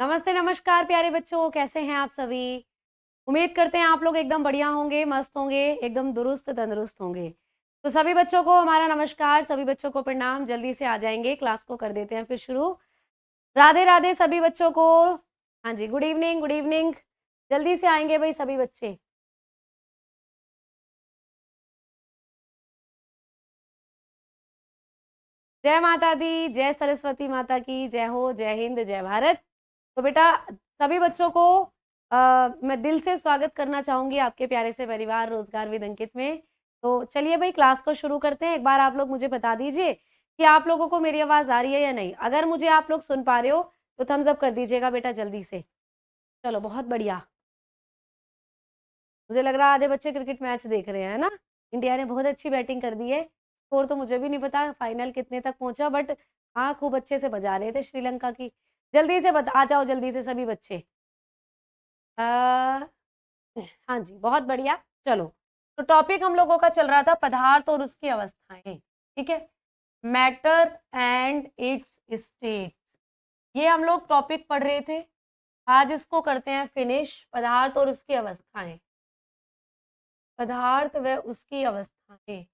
नमस्ते, नमस्कार प्यारे बच्चों, कैसे हैं आप सभी? उम्मीद करते हैं आप लोग एकदम बढ़िया होंगे, मस्त होंगे, एकदम दुरुस्त तंदुरुस्त होंगे। तो सभी बच्चों को हमारा नमस्कार, सभी बच्चों को प्रणाम। जल्दी से आ जाएंगे, क्लास को कर देते हैं फिर शुरू। राधे राधे सभी बच्चों को। हाँ जी, गुड इवनिंग, गुड इवनिंग। जल्दी से आएंगे भाई सभी बच्चे। जय माता दी, जय सरस्वती माता की जय हो, जय हिंद, जय भारत। तो बेटा सभी बच्चों को मैं दिल से स्वागत करना चाहूंगी आपके प्यारे से परिवार रोजगार विद अंकित में। तो चलिए भाई क्लास को शुरू करते हैं। एक बार आप लोग मुझे बता दीजिए कि आप लोगों को मेरी आवाज आ रही है या नहीं। अगर मुझे आप लोग सुन पा रहे हो तो थम्स अप कर दीजिएगा बेटा जल्दी से। चलो बहुत बढ़िया। मुझे लग रहा है आधे बच्चे क्रिकेट मैच देख रहे हैं ना। इंडिया ने बहुत अच्छी बैटिंग कर दी है। स्कोर तो मुझे भी नहीं पता फाइनल कितने तक पहुंचा, बट हाँ खूब अच्छे से बजा रहे थे श्रीलंका की। जल्दी से आ जाओ जल्दी से सभी बच्चे। आ, हाँ जी बहुत बढ़िया। चलो तो टॉपिक हम लोगों का चल रहा था पदार्थ और उसकी अवस्थाएं। ठीक है, मैटर एंड इट्स स्टेट्स, ये हम लोग टॉपिक पढ़ रहे थे। आज इसको करते हैं फिनिश, पदार्थ और उसकी अवस्थाएं। पदार्थ व उसकी अवस्थाएं।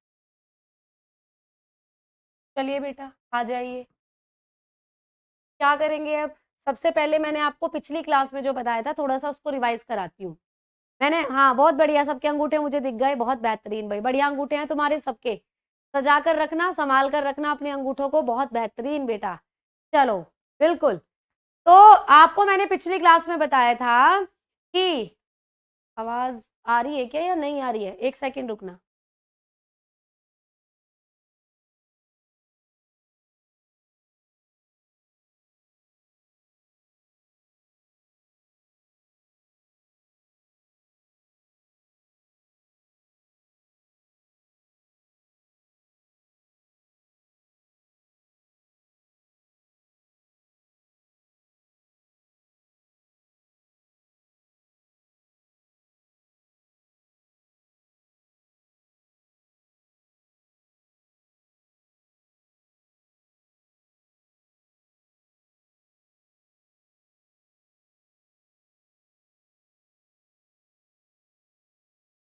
चलिए बेटा आ जाइए। क्या करेंगे अब? सबसे पहले मैंने आपको पिछली क्लास में जो बताया था थोड़ा सा उसको रिवाइज कराती हूँ। मैंने, हाँ बहुत बढ़िया, सबके अंगूठे मुझे दिख गए, बहुत बेहतरीन भाई, बढ़िया अंगूठे हैं तुम्हारे सबके। सजा कर रखना, संभाल कर रखना अपने अंगूठों को, बहुत बेहतरीन बेटा। चलो बिल्कुल। तो आपको मैंने पिछली क्लास में बताया था कि आवाज आ रही है क्या या नहीं आ रही है? एक सेकंड रुकना।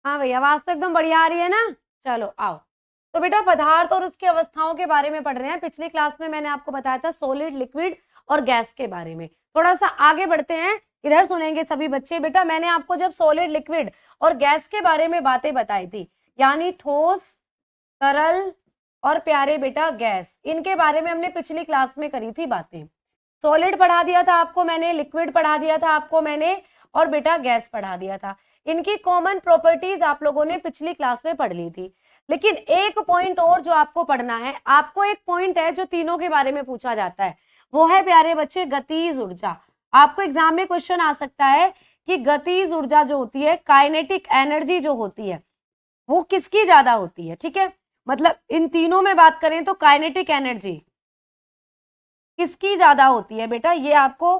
हाँ भैया आवाज तो एकदम बढ़िया आ रही है ना। चलो आओ। तो बेटा पदार्थ और उसकी अवस्थाओं के बारे में पढ़ रहे हैं। पिछली क्लास में मैंने आपको बताया था सॉलिड, लिक्विड और गैस के बारे में। थोड़ा सा आगे बढ़ते हैं, इधर सुनेंगे सभी बच्चे। बेटा मैंने आपको जब सॉलिड, लिक्विड और गैस के बारे में बातें बताई थी, यानी ठोस, तरल और प्यारे बेटा गैस, इनके बारे में हमने पिछली क्लास में करी थी बातें। सॉलिड पढ़ा दिया था आपको मैंने, लिक्विड पढ़ा दिया था आपको मैंने, और बेटा गैस पढ़ा दिया था। इनकी कॉमन प्रॉपर्टीज आप लोगों ने पिछली क्लास में पढ़ ली थी। लेकिन एक पॉइंट और जो आपको पढ़ना है, आपको एक पॉइंट है जो तीनों के बारे में पूछा जाता है, वो है प्यारे बच्चे गतिज ऊर्जा। आपको एग्जाम में क्वेश्चन आ सकता है कि गतिज ऊर्जा जो होती है, काइनेटिक एनर्जी जो होती है, वो किसकी ज्यादा होती है। ठीक है, मतलब इन तीनों में बात करें तो काइनेटिक एनर्जी किसकी ज्यादा होती है बेटा, ये आपको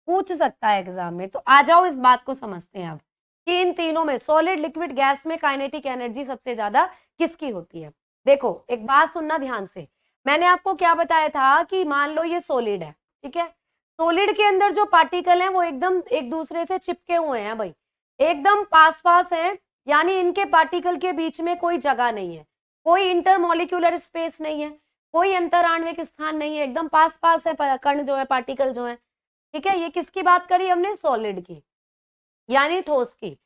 पूछ सकता है एग्जाम में। तो आ जाओ इस बात को समझते हैं अब कि इन तीनों में, सॉलिड, लिक्विड, गैस में काइनेटिक एनर्जी सबसे ज्यादा किसकी होती है। देखो एक बात सुनना ध्यान से। मैंने आपको क्या बताया था कि मान लो ये सॉलिड है, ठीक है। सॉलिड के अंदर जो पार्टिकल हैं वो एकदम एक दूसरे से चिपके हुए हैं भाई, एकदम पास पास है, यानी इनके पार्टिकल के बीच में कोई जगह नहीं है, कोई इंटरमोलिक्यूलर स्पेस नहीं है, कोई अंतराण्विक स्थान नहीं है, एकदम पास पास है कण जो है, पार्टिकल जो है। ठीक है, ये किसकी बात करी हमने? सॉलिड की, यानी ठोस की।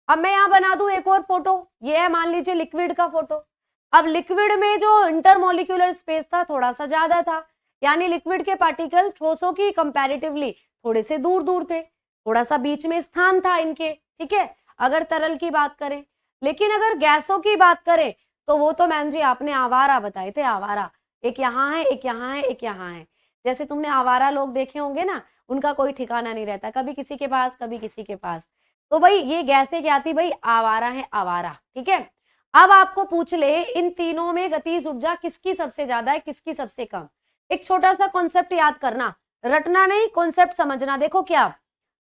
अब मैं यहां बना दूं एक और फोटो, ये है मान लीजिए लिक्विड का फोटो। अब लिक्विड में जो इंटरमोलिक्यूलर स्पेस था थोड़ा सा ज्यादा था, यानी लिक्विड के पार्टिकल ठोसों की कंपैरेटिवली थोड़े से दूर दूर थे, थोड़ा सा बीच में स्थान था इनके। ठीक है, अगर तरल की बात करें। लेकिन अगर गैसों की बात करें तो वो तो मैम जी आपने आवारा बताए थे, आवारा, एक यहाँ है, एक यहाँ है, एक यहाँ है। जैसे तुमने आवारा लोग देखे होंगे ना, उनका कोई ठिकाना नहीं रहता, कभी किसी के पास कभी किसी के पास। तो भाई ये गैसें क्या थी भाई? आवारा है, आवारा। ठीक है, अब आपको पूछ ले इन तीनों में गतिज ऊर्जा किसकी सबसे ज्यादा है, किसकी सबसे कम। एक छोटा सा कॉन्सेप्ट याद करना, रटना नहीं, कॉन्सेप्ट समझना। देखो क्या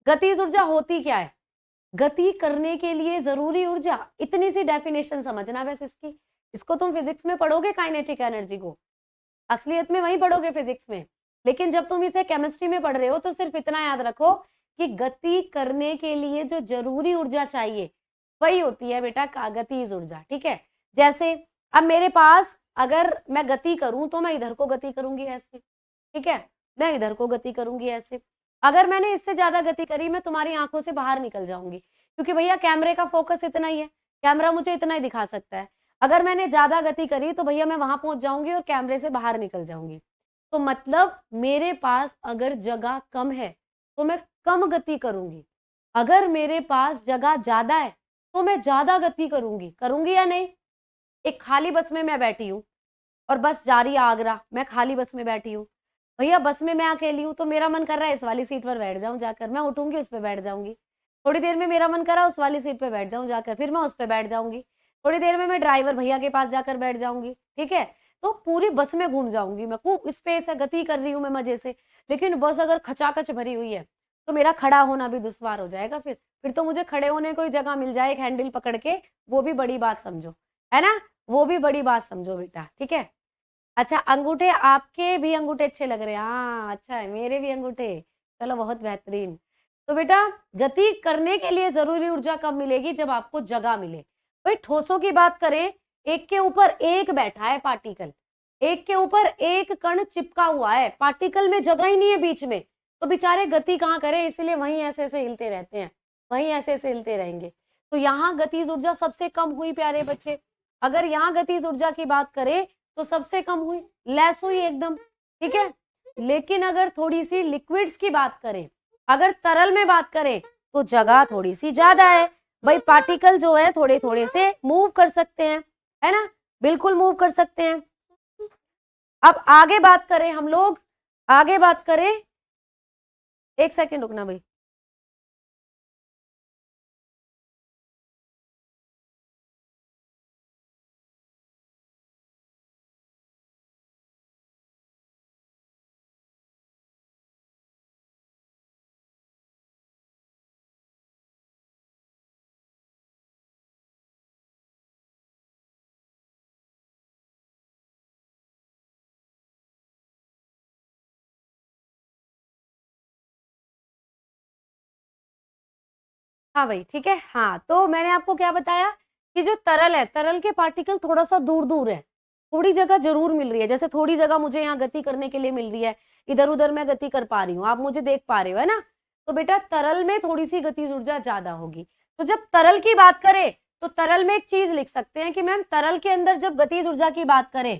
गतिज ऊर्जा होती क्या है? गति करने के लिए जरूरी ऊर्जा, इतनी सी डेफिनेशन समझना बस इसकी। इसको तुम फिजिक्स में पढ़ोगे काइनेटिक एनर्जी को, असलियत में वहीं पढ़ोगे फिजिक्स में। लेकिन जब तुम इसे केमिस्ट्री में पढ़ रहे हो तो सिर्फ इतना याद रखो कि गति करने के लिए जो जरूरी ऊर्जा चाहिए वही होती है बेटा गतिज ऊर्जा, ठीक है। जैसे अब मेरे पास अगर मैं गति करूं तो मैं इधर को गति करूंगी ऐसे, ठीक है, मैं इधर को गति करूंगी ऐसे। अगर मैंने इससे ज्यादा गति करी मैं तुम्हारी आंखों से बाहर निकल जाऊंगी, क्योंकि भैया कैमरे का फोकस इतना ही है, कैमरा मुझे इतना ही दिखा सकता है। अगर मैंने ज्यादा गति करी तो भैया मैं वहां पहुंच जाऊंगी और कैमरे से बाहर निकल जाऊंगी। तो मतलब मेरे पास अगर जगह कम है तो मैं कम गति करूंगी, अगर मेरे पास जगह ज्यादा है तो मैं ज्यादा गति करूंगी या नहीं। एक खाली बस में मैं बैठी हूँ और बस जा रही है आगरा, मैं खाली बस में बैठी हूँ, भैया बस में मैं अकेली हूँ तो मेरा मन कर रहा है इस वाली सीट पर बैठ जाऊं जाकर, मैं उठूंगी उस पर बैठ जाऊंगी। थोड़ी देर में मेरा मन करा उस वाली सीट पे बैठ जाऊं जाकर, फिर मैं उस पर बैठ जाऊंगी। थोड़ी देर में मैं ड्राइवर भैया के पास जाकर बैठ जाऊंगी, ठीक है। तो पूरी बस में घूम जाऊंगी मैं, खूब स्पेस है, गति कर रही हूँ मैं मजे से। लेकिन बस अगर खचाखच भरी हुई है तो मेरा खड़ा होना भी दुश्वार हो जाएगा, फिर तो मुझे खड़े होने को ही जगह मिल जाए एक हैंडल पकड़ के, वो भी बड़ी बात समझो, है ना, वो भी बड़ी बात समझो बेटा, ठीक है। अच्छा अंगूठे, आपके भी अंगूठे अच्छे लग रहे हैं, हाँ अच्छा है, मेरे भी अंगूठे, चलो बहुत बेहतरीन। तो बेटा गति करने के लिए जरूरी ऊर्जा कब मिलेगी, जब आपको जगह मिले। भाई ठोसों की बात करें, एक के ऊपर एक बैठा है पार्टिकल, एक के ऊपर एक कण चिपका हुआ है, पार्टिकल में जगह ही नहीं है बीच में, तो बेचारे गति कहाँ करें, इसलिए वहीं ऐसे ऐसे हिलते रहते हैं, वहीं ऐसे ऐसे हिलते रहेंगे। तो यहाँ गतिज ऊर्जा सबसे कम हुई प्यारे बच्चे। अगर यहाँ गतिज ऊर्जा की बात करें तो सबसे कम हुई, लेस हुई एकदम, ठीक है। लेकिन अगर थोड़ी सी लिक्विड्स की बात करें, अगर तरल में बात करें तो जगह थोड़ी सी ज्यादा है। भाई पार्टिकल जो है थोड़े थोड़े से मूव कर सकते हैं, है ना, बिल्कुल मूव कर सकते हैं। अब आगे बात करें हम लोग, आगे बात करें, एक सेकेंड रुकना भाई। हाँ भाई ठीक है, हाँ तो मैंने आपको क्या बताया कि जो तरल है, तरल के पार्टिकल थोड़ा सा दूर दूर है, थोड़ी जगह जरूर मिल रही है, जैसे थोड़ी जगह मुझे यहाँ गति करने के लिए मिल रही है, इधर उधर मैं गति कर पा रही हूँ, आप मुझे देख पा रहे हो, है ना। तो बेटा तरल में थोड़ी सी गतिज ऊर्जा ज्यादा होगी। तो जब तरल की बात करें तो तरल में एक चीज लिख सकते हैं कि मैम तरल के अंदर जब गतिज ऊर्जा की बात करें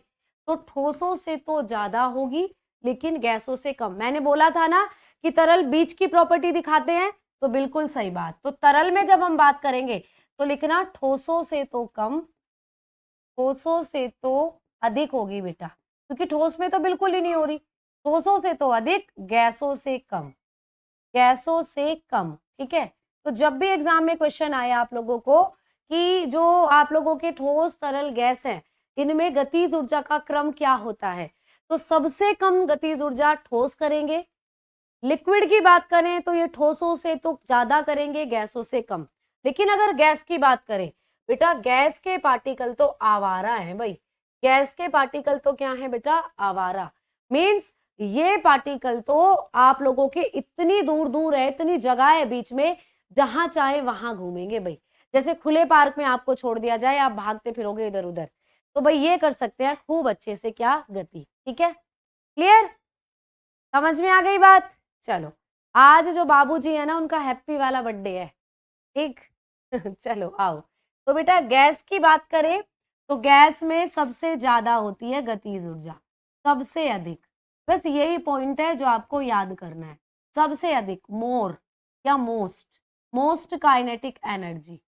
तो ठोसों से तो ज्यादा होगी लेकिन गैसों से कम। मैंने बोला था ना कि तरल बीच की प्रॉपर्टी दिखाते हैं, तो बिल्कुल सही बात। तो तरल में जब हम बात करेंगे तो लिखना ठोसों से तो कम, ठोसों से तो अधिक होगी बेटा, क्योंकि ठोस में तो बिल्कुल ही नहीं हो रही। ठोसों से तो अधिक, गैसों से कम, गैसों से कम, ठीक है। तो जब भी एग्जाम में क्वेश्चन आए आप लोगों को कि जो आप लोगों के ठोस तरल गैस है इनमें गतिज ऊर्जा का क्रम क्या होता है, तो सबसे कम गतिज ऊर्जा ठोस करेंगे। लिक्विड की बात करें तो ये ठोसों से तो ज्यादा करेंगे, गैसों से कम। लेकिन अगर गैस की बात करें बेटा, गैस के पार्टिकल तो आवारा है भाई, गैस के पार्टिकल तो क्या है बेटा, आवारा। मीन्स ये पार्टिकल तो आप लोगों के इतनी दूर दूर है, इतनी जगह है बीच में, जहां चाहे वहां घूमेंगे भाई। जैसे खुले पार्क में आपको छोड़ दिया जाए, आप भागते फिरोगे इधर उधर, तो भाई ये कर सकते हैं खूब अच्छे से क्या, गति, ठीक है। क्लियर, समझ में आ गई बात। चलो आज जो बाबूजी है ना उनका हैप्पी वाला बर्थडे है, ठीक चलो आओ। तो बेटा गैस की बात करें तो गैस में सबसे ज्यादा होती है गतिज ऊर्जा, सबसे अधिक। बस यही पॉइंट है जो आपको याद करना है, सबसे अधिक, मोर या most, most kinetic energy,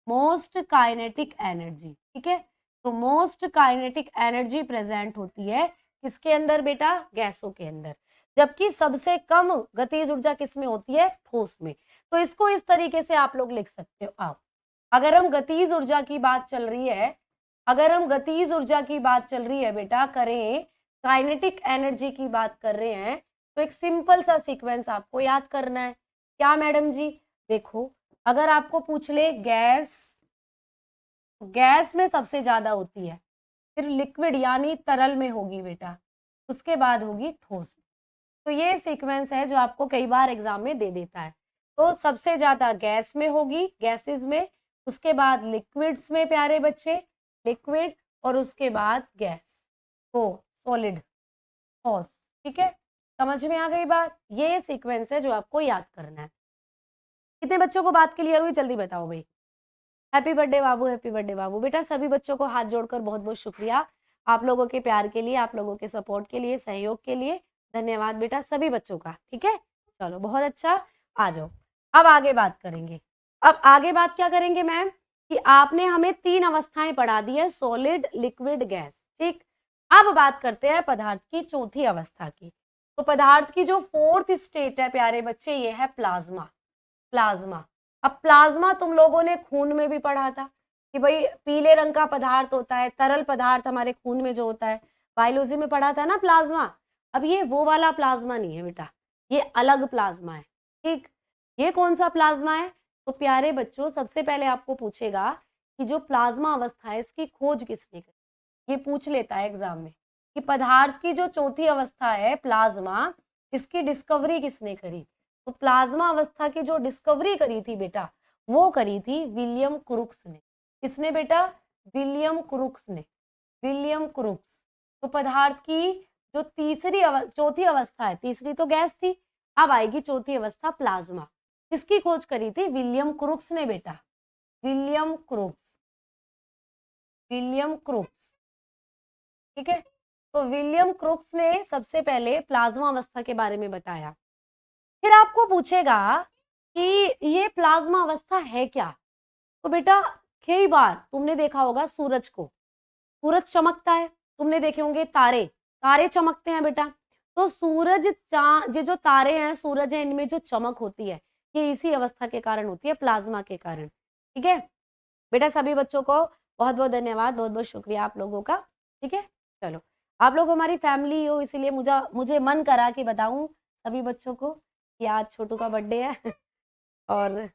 most kinetic energy, ठीक है। तो मोस्ट काइनेटिक एनर्जी प्रेजेंट होती है किसके अंदर बेटा, गैसों के अंदर। जबकि सबसे कम गतिज ऊर्जा किसमें होती है, ठोस में। तो इसको इस तरीके से आप लोग लिख सकते हो। आओ, अगर हम गतिज ऊर्जा की बात चल रही है, अगर हम गतिज ऊर्जा की बात चल रही है बेटा, करें काइनेटिक एनर्जी की बात कर रहे हैं, तो एक सिंपल सा सीक्वेंस आपको याद करना है। क्या मैडम जी, देखो अगर आपको पूछ ले गैस, गैस में सबसे ज्यादा होती है, फिर लिक्विड यानी तरल में होगी बेटा, उसके बाद होगी ठोस। तो ये सीक्वेंस है जो आपको कई बार एग्जाम में दे देता है। तो सबसे ज्यादा गैस में होगी, गैसेस में, उसके बाद लिक्विड्स में प्यारे बच्चे, लिक्विड, और उसके बाद गैस, वो सॉलिड, ठोस। ठीक है, समझ में आ गई बात? ये सीक्वेंस है जो आपको याद करना है। कितने बच्चों को बात क्लियर हुई? जल्दी बताओ भाई। हैप्पी बर्थडे बाबू, हैप्पी बर्थडे बाबू। बेटा सभी बच्चों को हाथ जोड़कर बहुत बहुत शुक्रिया आप लोगों के प्यार के लिए, आप लोगों के सपोर्ट के लिए, सहयोग के लिए। धन्यवाद बेटा सभी बच्चों का। ठीक है, चलो बहुत अच्छा। आ जाओ, अब आगे बात करेंगे। अब आगे बात क्या करेंगे मैम, कि आपने हमें 3 अवस्थाएं पढ़ा दी है, सॉलिड, लिक्विड, गैस। ठीक, अब बात करते हैं पदार्थ की चौथी अवस्था की। तो पदार्थ की जो 4th स्टेट है प्यारे बच्चे, ये है प्लाज्मा। प्लाज्मा, अब प्लाज्मा तुम लोगों ने खून में भी पढ़ा था कि भाई पीले रंग का पदार्थ होता है, तरल पदार्थ हमारे खून में जो होता है, बायोलॉजी में पढ़ा था ना प्लाज्मा। अब ये वो वाला प्लाज्मा नहीं है बेटा, ये अलग प्लाज्मा है। ठीक, ये कौन सा प्लाज्मा है? तो प्यारे बच्चों सबसे पहले आपको पूछेगा कि जो प्लाज्मा अवस्था है इसकी खोज किसने करी। ये पूछ लेता है एग्जाम में कि पदार्थ की जो चौथी अवस्था है प्लाज्मा, इसकी डिस्कवरी किसने करी। तो प्लाज्मा अवस्था की जो डिस्कवरी करी थी बेटा, वो करी थी विलियम क्रुक्स ने। किसने बेटा? विलियम क्रुक्स ने, विलियम क्रुक्स। तो पदार्थ की जो चौथी अवस्था है, तीसरी तो गैस थी, अब आएगी चौथी अवस्था प्लाज्मा। किसकी खोज करी थी? विलियम क्रुक्स ने बेटा, विलियम क्रुक्स, विलियम क्रुक्स। ठीक है, तो विलियम क्रुक्स ने सबसे पहले प्लाज्मा अवस्था के बारे में बताया। फिर आपको पूछेगा कि ये प्लाज्मा अवस्था है क्या। तो बेटा कई बार तुमने देखा होगा सूरज को, सूरज चमकता है, तुमने देखे होंगे तारे, तारे चमकते हैं बेटा। तो सूरज, चांद, ये जो तारे हैं, सूरज है, इनमें जो चमक होती है ये इसी अवस्था के कारण होती है, प्लाज्मा के कारण। ठीक है बेटा, सभी बच्चों को बहुत बहुत धन्यवाद, बहुत बहुत शुक्रिया आप लोगों का। ठीक है, चलो आप लोग हमारी फैमिली हो, इसीलिए मुझे मन करा कि बताऊं सभी बच्चों को कि आज छोटू का बर्थडे है और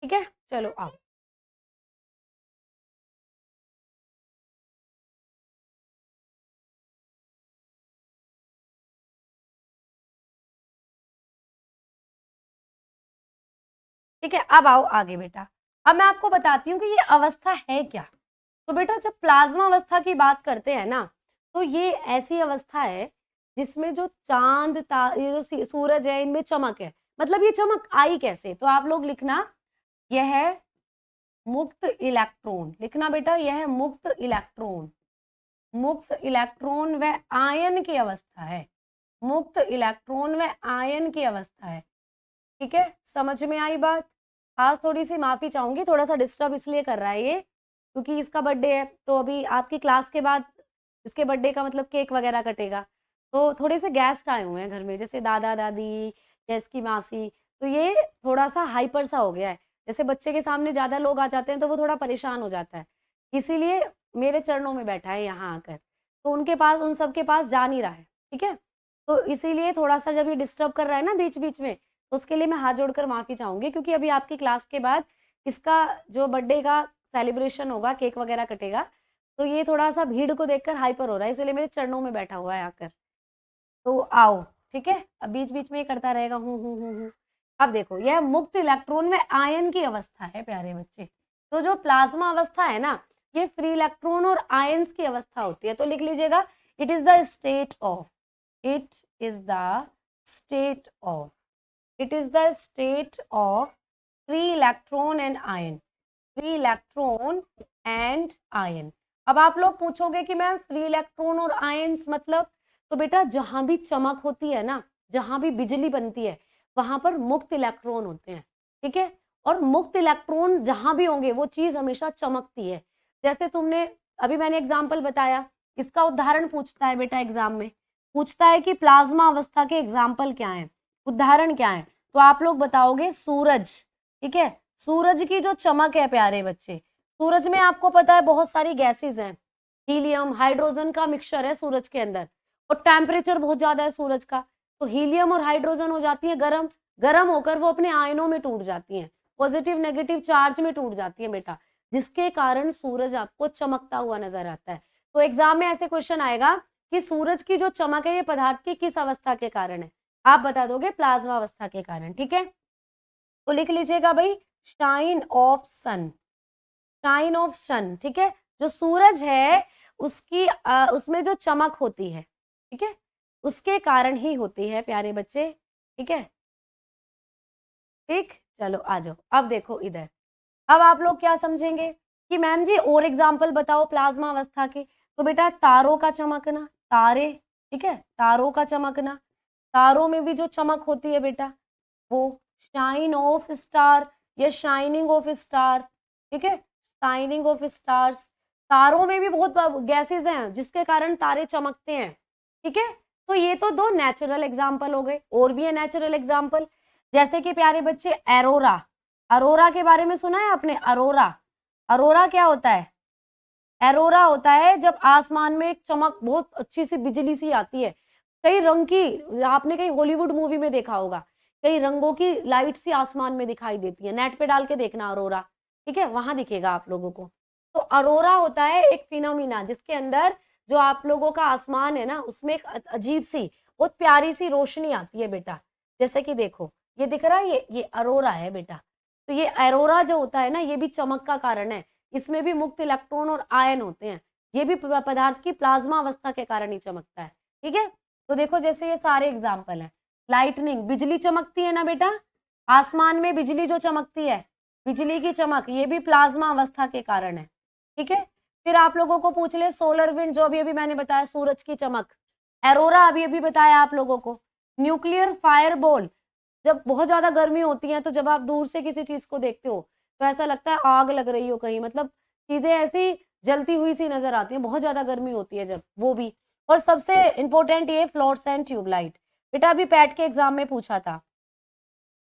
ठीक है, चलो आओ। ठीक है, अब आओ आगे बेटा। अब मैं आपको बताती हूँ कि ये अवस्था है क्या। तो बेटा जब प्लाज्मा अवस्था की बात करते हैं ना, तो ये ऐसी अवस्था है जिसमें जो चांद, ये जो सूरज है, इनमें चमक है। मतलब ये चमक आई कैसे? तो आप लोग लिखना, यह है मुक्त इलेक्ट्रॉन। लिखना बेटा, यह है मुक्त इलेक्ट्रॉन। मुक्त इलेक्ट्रॉन व आयन की अवस्था है, मुक्त इलेक्ट्रॉन व आयन की अवस्था है। ठीक है, समझ में आई बात? आज थोड़ी सी माफी चाहूंगी, थोड़ा सा डिस्टर्ब इसलिए कर रहा है ये क्योंकि इसका बर्थडे है। तो अभी आपकी क्लास के बाद इसके बर्थडे का मतलब केक वगैरह कटेगा, तो थोड़े से गेस्ट आए हुए हैं घर में, जैसे दादा दादी या इसकी मासी। तो ये थोड़ा सा हाइपर सा हो गया है, जैसे बच्चे के सामने ज्यादा लोग आ जाते हैं तो वो थोड़ा परेशान हो जाता है, इसीलिए मेरे चरणों में बैठा है यहाँ आकर। तो उनके पास, उन सबके पास जा नहीं रहा है। ठीक है, तो इसीलिए थोड़ा सा जब ये डिस्टर्ब कर रहा है ना बीच बीच में, तो उसके लिए मैं हाथ जोड़कर माफी चाहूंगी, क्योंकि अभी आपकी क्लास के बाद इसका जो बर्थडे का सेलिब्रेशन होगा, केक वगैरह कटेगा, तो ये थोड़ा सा भीड़ को देखकर हाइपर हो रहा है, इसलिए मेरे चरणों में बैठा हुआ है आकर। तो आओ, ठीक है, अब बीच बीच में ये करता रहेगा हूँ। अब देखो, यह मुक्त इलेक्ट्रॉन में आयन की अवस्था है प्यारे बच्चे। तो जो प्लाज्मा अवस्था है ना, ये फ्री इलेक्ट्रॉन और आयंस की अवस्था होती है। तो लिख लीजिएगा, it is the state of, it is the state of, it is the state of free electron and ion, free electron and ion. अब आप लोग पूछोगे कि मैम फ्री इलेक्ट्रॉन और आयंस मतलब? तो बेटा जहां भी चमक होती है ना, जहां भी बिजली बनती है, वहां पर मुक्त इलेक्ट्रॉन होते हैं। ठीक है, और मुक्त इलेक्ट्रॉन जहां भी होंगे वो चीज हमेशा चमकती है। जैसे तुमने अभी मैंने एग्जाम्पल बताया, इसका उदाहरण पूछता है बेटा एग्जाम में, पूछता है कि प्लाज्मा अवस्था के एग्जाम्पल क्या है, उदाहरण क्या है। तो आप लोग बताओगे सूरज। ठीक है, सूरज की जो चमक है प्यारे बच्चे, सूरज में आपको पता है बहुत सारी गैसेज हैं, हीलियम, हाइड्रोजन का मिक्सचर है सूरज के अंदर, और टेम्परेचर बहुत ज्यादा है सूरज का। तो हीलियम और हाइड्रोजन हो जाती है गर्म, गर्म होकर वो अपने आयनों में टूट जाती हैं, पॉजिटिव नेगेटिव चार्ज में टूट जाती है बेटा, जिसके कारण सूरज आपको चमकता हुआ नजर आता है। तो एग्जाम में ऐसे क्वेश्चन आएगा कि सूरज की जो चमक है ये पदार्थ की किस अवस्था के कारण है, आप बता दोगे प्लाज्मा अवस्था के कारण। ठीक है, तो लिख लीजिएगा भाई shine of sun, shine of sun. ठीक है, जो सूरज है उसकी उसमें जो चमक होती है, ठीक है, उसके कारण ही होती है प्यारे बच्चे। ठीक है, ठीक, चलो आ जाओ। अब देखो इधर, अब आप लोग क्या समझेंगे कि मैम जी और एग्जाम्पल बताओ प्लाज्मा अवस्था के। तो बेटा तारों का चमकना, तारे, ठीक है, तारों का चमकना, तारों में भी जो चमक होती है बेटा वो शाइन ऑफ स्टार या शाइनिंग ऑफ स्टार। ठीक है, शाइनिंग ऑफ स्टार्स, तारों में भी बहुत गैसेस हैं जिसके कारण तारे चमकते हैं। ठीक है, तो ये तो दो नेचुरल एग्जाम्पल हो गए, और भी है नेचुरल एग्जाम्पल, जैसे कि प्यारे बच्चे एरोरा, अरोरा के बारे में सुना है आपने, अरोरा, अरोरा क्या होता है, एरोरा होता है जब आसमान में एक चमक बहुत अच्छी सी बिजली सी आती है, कई रंग की, आपने कहीं हॉलीवुड मूवी में देखा होगा, कई रंगों की लाइट सी आसमान में दिखाई देती है, नेट पे डाल के देखना अरोरा, ठीक है, वहां दिखेगा आप लोगों को। तो अरोरा होता है एक फिनोमिना जिसके अंदर जो आप लोगों का आसमान है ना उसमें एक अजीब सी बहुत प्यारी सी रोशनी आती है बेटा, जैसे कि देखो ये दिख रहा है, ये अरोरा है बेटा। तो ये अरोरा जो होता है ना ये भी चमक का कारण है, इसमें भी मुक्त इलेक्ट्रॉन और आयन होते हैं, ये भी पदार्थ की प्लाज्मा अवस्था के कारण ही चमकता है। ठीक है, तो देखो जैसे ये सारे एग्जाम्पल हैं, लाइटनिंग, बिजली चमकती है ना बेटा, आसमान में बिजली जो चमकती है, बिजली की चमक, ये भी प्लाज्मा अवस्था के कारण है। ठीक है, फिर आप लोगों को पूछ ले सोलर विंड, जो अभी मैंने बताया सूरज की चमक, एरोरा अभी बताया आप लोगों को, न्यूक्लियर फायर बॉल, जब बहुत ज्यादा गर्मी होती है तो जब आप दूर से किसी चीज को देखते हो तो ऐसा लगता है आग लग रही हो कहीं, मतलब चीजें ऐसी जलती हुई सी नजर आती हैं, बहुत ज्यादा गर्मी होती है जब, वो भी। और सबसे इंपॉर्टेंट ये फ्लोरेसेंट ट्यूबलाइट, बेटा अभी पैट के एग्जाम में पूछा था,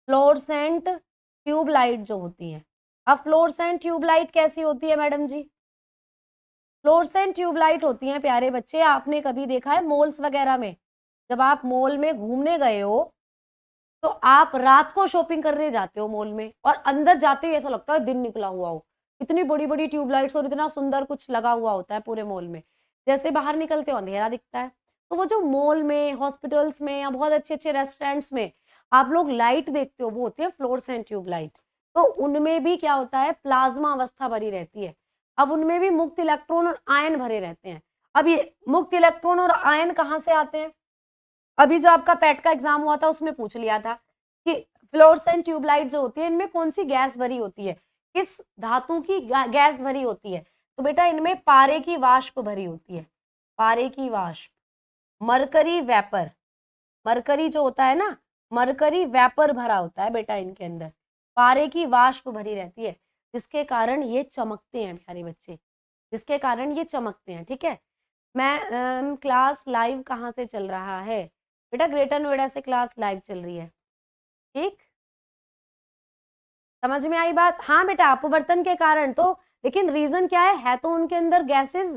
फ्लोरेसेंट ट्यूबलाइट जो होती है। अब फ्लोरेसेंट ट्यूबलाइट कैसी होती है मैडम जी, फ्लोरेसेंट ट्यूबलाइट होती हैं प्यारे बच्चे, आपने कभी देखा है मॉल्स वगैरह में, जब आप मॉल में घूमने गए हो तो आप रात को शॉपिंग करने जाते हो मॉल में, और अंदर जाते ही ऐसा लगता है दिन निकला हुआ हो, इतनी बड़ी बड़ी ट्यूबलाइट्स और इतना सुंदर कुछ लगा हुआ होता है पूरे मॉल में, जैसे बाहर निकलते हो अंधेरा दिखता है। तो वो जो मॉल में, हॉस्पिटल्स में या बहुत अच्छे अच्छे रेस्टोरेंट्स में आप लोग लाइट देखते हो वो होती है फ्लोरेसेंट ट्यूबलाइट। तो उनमें भी क्या होता है, प्लाज्मा अवस्था भरी रहती है, अब उनमें भी मुक्त इलेक्ट्रॉन और आयन भरे रहते हैं। अब ये मुक्त इलेक्ट्रॉन और आयन कहाँ से आते हैं, अभी जो आपका पेट का एग्जाम हुआ था उसमें पूछ लिया था कि फ्लोरेसेंट ट्यूबलाइट जो होती है इनमें कौन सी गैस भरी होती है, किस धातु की गैस भरी होती है। तो बेटा इनमें पारे की वाष्प भरी होती है, पारे की वाष्प, मरकरी वेपर, मरकरी जो होता है ना, मरकरी वेपर भरा होता है बेटा इनके अंदर, पारे की वाष्प भरी रहती है, जिसके कारण ये चमकते हैं प्यारे बच्चे, जिसके कारण ये चमकते हैं। ठीक है, मैं क्लास लाइव कहाँ से चल रहा है बेटा, ग्रेटर नोएडा से क्लास लाइव चल रही है। ठीक, समझ में आई बात। हाँ बेटा अपवर्तन के कारण, तो लेकिन रीजन क्या है तो उनके अंदर गैसेस,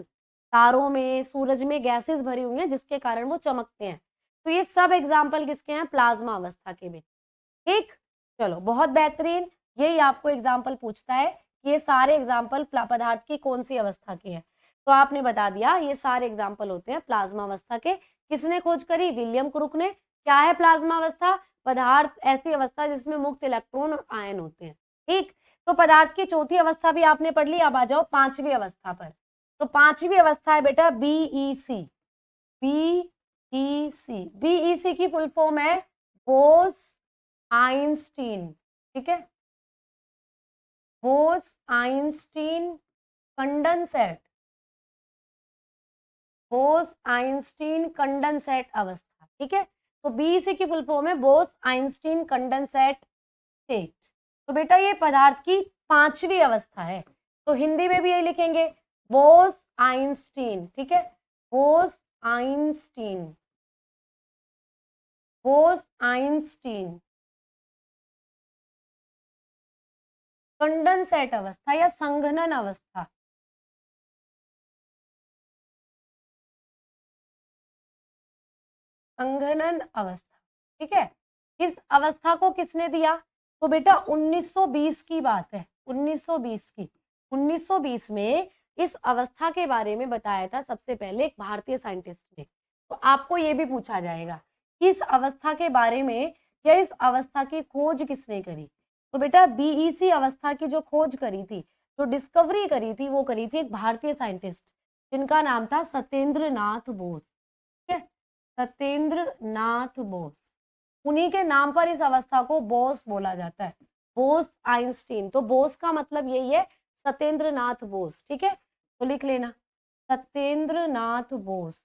तारों में सूरज में गैसेस भरी हुई हैं जिसके कारण वो चमकते हैं। तो ये सब एग्जाम्पल किसके हैं, प्लाज्मा अवस्था के भी। ठीक, चलो बहुत बेहतरीन, यही आपको एग्जाम्पल पूछता है कि ये सारे एग्जाम्पल पदार्थ की कौन सी अवस्था के हैं, तो आपने बता दिया ये सारे एग्जाम्पल होते हैं प्लाज्मा अवस्था के। किसने खोज करी, विलियम क्रुक ने। क्या है प्लाज्मा अवस्था, पदार्थ ऐसी अवस्था जिसमें मुक्त इलेक्ट्रॉन और आयन होते हैं। ठीक, तो पदार्थ की चौथी अवस्था भी आपने पढ़ ली, अब आ जाओ पांचवी अवस्था पर। तो पांचवी अवस्था है बेटा बीईसी, बीईसी, बीईसी की फुल फॉर्म है बोस आइंस्टीन। ठीक है, Bose Einstein condensate, Bose Einstein condensate अवस्था। ठीक है, तो बीईसी की फुल फॉर्म है बोस आइंस्टीन कंडेंसेट स्टेट। तो बेटा ये पदार्थ की पांचवी अवस्था है, तो हिंदी में भी यही लिखेंगे बोस आइंस्टीन। ठीक है, Bose Einstein, Bose Einstein condensate अवस्था या संघनन अवस्था, संघनन अवस्था। ठीक है। इस अवस्था को किसने दिया? तो बेटा 1920 की बात है, 1920 की। 1920 में इस अवस्था के बारे में बताया था सबसे पहले एक भारतीय साइंटिस्ट ने। तो आपको ये भी पूछा जाएगा कि इस अवस्था के बारे में या इस अवस्था की खोज किसने करी? तो बेटा बीईसी अवस्था की जो खोज करी थी, जो डिस्कवरी करी थी, वो करी थी एक भारतीय साइंटिस्ट जिनका नाम था सत्येंद्र नाथ बोस। ठीक है, सत्येंद्र नाथ बोस। उन्हीं के नाम पर इस अवस्था को बोस बोला जाता है, बोस आइंस्टीन। तो बोस का मतलब यही है, सत्येंद्र नाथ बोस। ठीक है, तो लिख लेना सत्येंद्र नाथ बोस,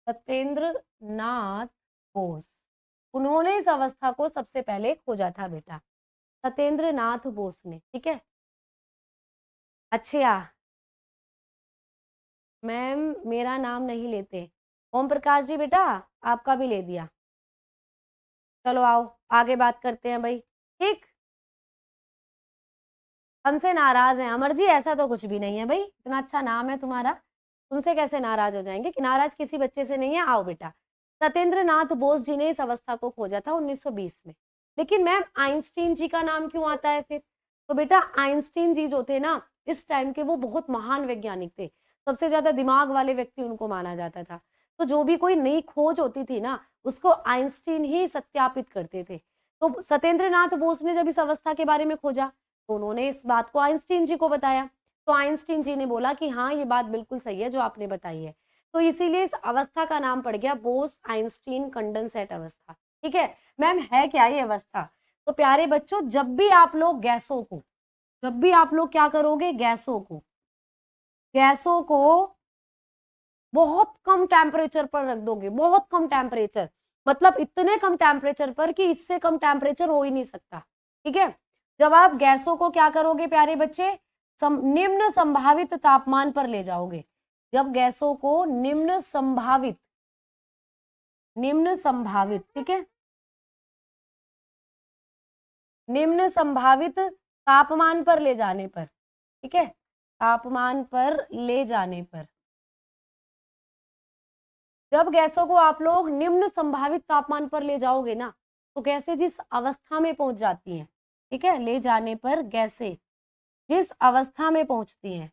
सत्येंद्र नाथ बोस। उन्होंने इस अवस्था को सबसे पहले खोजा था बेटा, सत्येंद्र नाथ बोस ने। ठीक है, अच्छा मैम मेरा नाम नहीं लेते। ओम प्रकाश जी बेटा आपका भी ले दिया। चलो आओ आगे बात करते हैं भाई। ठीक, हमसे नाराज हैं अमर जी? ऐसा तो कुछ भी नहीं है भाई, इतना अच्छा नाम है तुम्हारा, तुमसे कैसे नाराज हो जाएंगे? कि नाराज किसी बच्चे से नहीं है। आओ बेटा, सत्येंद्र नाथ बोस जी ने इस अवस्था को खोजा था 1920 में। लेकिन मैम आइंस्टीन जी का नाम क्यों आता है फिर? तो बेटा आइंस्टीन जी जो थे ना, इस टाइम के वो बहुत महान वैज्ञानिक थे, सबसे ज्यादा दिमाग वाले व्यक्ति उनको माना जाता था। तो जो भी कोई नई खोज होती थी ना, उसको आइंस्टीन ही सत्यापित करते थे। तो सत्येंद्र नाथ बोस ने जब इस अवस्था के बारे में खोजा, तो उन्होंने इस बात को आइंस्टीन जी को बताया। तो आइंस्टीन जी ने बोला कि हाँ ये बात बिल्कुल सही है जो आपने बताई है। तो इसीलिए इस अवस्था का नाम पड़ गया बोस आइंस्टीन कंडेंसेट अवस्था। ठीक है मैम, है क्या ये अवस्था? तो प्यारे बच्चों, जब भी आप लोग गैसों को, जब भी आप लोग क्या करोगे, गैसों को बहुत कम टेम्परेचर पर रख दोगे, बहुत कम टेम्परेचर, मतलब इतने कम टेम्परेचर पर कि इससे कम टेम्परेचर हो ही नहीं सकता। ठीक है, जब आप गैसों को क्या करोगे प्यारे बच्चे, निम्न संभावित तापमान पर ले जाओगे। जब गैसों को निम्न संभावित, ठीक है, निम्न संभावित तापमान पर ले जाने पर, ठीक है, तापमान पर ले जाने पर, जब गैसों को आप लोग निम्न संभावित तापमान पर ले जाओगे ना, तो गैसें जिस अवस्था में पहुंच जाती हैं, ठीक है, ले जाने पर गैसें जिस अवस्था में पहुंचती हैं,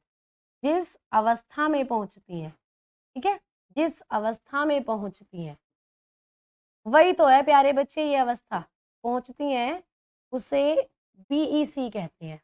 जिस अवस्था में पहुंचती हैं, ठीक है, जिस अवस्था में पहुंचती हैं, वही तो है प्यारे बच्चे ये अवस्था पहुंचती हैं, उसे बीईसी कहते हैं,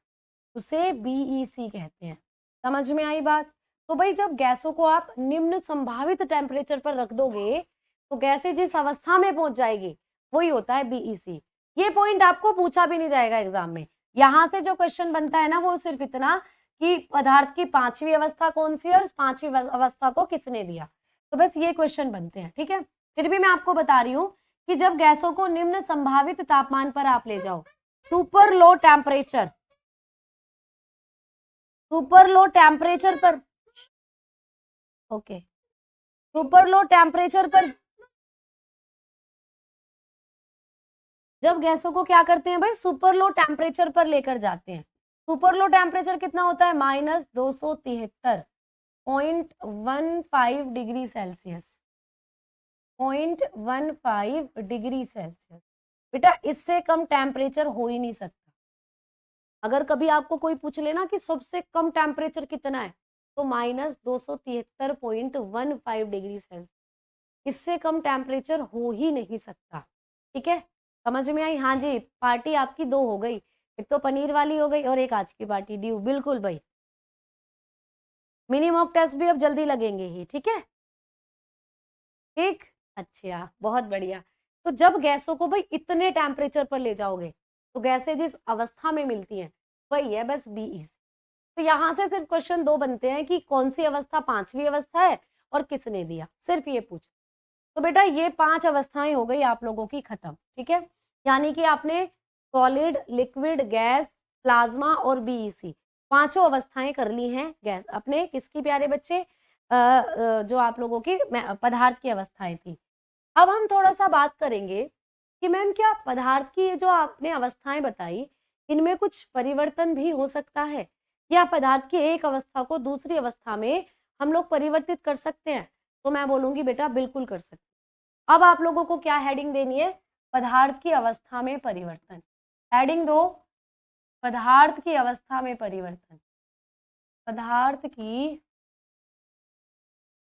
उसे बीईसी कहते हैं। समझ में आई बात? तो भाई जब गैसों को आप निम्न संभावित टेम्परेचर पर रख दोगे, तो गैसें जिस अवस्था में पहुंच जाएगी वही होता है बीईसी। ये पॉइंट आपको पूछा भी नहीं जाएगा एग्जाम में। यहां से जो क्वेश्चन बनता है ना, वो सिर्फ इतना कि पदार्थ की पांचवी अवस्था कौन सी है और पांचवी अवस्था को किसने दिया, तो बस ये क्वेश्चन बनते हैं। ठीक है, फिर भी मैं आपको बता रही हूँ कि जब गैसों को निम्न संभावित तापमान पर आप ले जाओ, super low temperature, super low temperature पर, ओके, सुपर लो टेम्परेचर पर जब गैसों को क्या करते हैं भाई, सुपर लो टेम्परेचर पर लेकर जाते हैं। सुपर लो टेम्परेचर कितना होता है, -273.15 डिग्री सेल्सियस, 0.15 डिग्री सेल्सियस। बेटा इससे कम टेम्परेचर हो ही नहीं सकता। अगर कभी आपको कोई पूछ लेना कि सबसे कम टेम्परेचर कितना है, तो -273.15 डिग्री सेल्सियस, इससे कम टेम्परेचर हो ही नहीं सकता। ठीक है, समझ में आई? हाँ जी, पार्टी आपकी दो हो गई, एक तो पनीर वाली हो गई और एक आज की पार्टी ड्यू। बिल्कुल भाई, मिनी मॉक टेस्ट भी अब जल्दी लगेंगे ही। ठीक है, ठीक, अच्छा बहुत बढ़िया। तो जब गैसों को भाई इतने टेम्परेचर पर ले जाओगे, तो गैसें जिस अवस्था में मिलती हैं वही है बस बीईसी। तो यहाँ से सिर्फ क्वेश्चन दो बनते हैं कि कौन सी अवस्था पांचवी अवस्था है और किसने दिया, सिर्फ ये पूछ। तो बेटा ये 5 अवस्थाएं हो गई आप लोगों की खत्म। ठीक है, यानी कि आपने सॉलिड, लिक्विड, गैस, प्लाज्मा और बीईसी पांचों अवस्थाएं कर ली हैं गैस अपने किसकी प्यारे बच्चे, जो आप लोगों की पदार्थ की अवस्थाएं थी। अब हम थोड़ा सा बात करेंगे कि मैम क्या पदार्थ की ये जो आपने अवस्थाएं बताई, इनमें कुछ परिवर्तन भी हो सकता है, या पदार्थ की एक अवस्था को दूसरी अवस्था में हम लोग परिवर्तित कर सकते हैं? तो मैं बोलूंगी बेटा बिल्कुल कर सकते हैं। अब आप लोगों को क्या हेडिंग देनी है, पदार्थ की अवस्था में परिवर्तन। हेडिंग दो, पदार्थ की अवस्था में परिवर्तन। पदार्थ की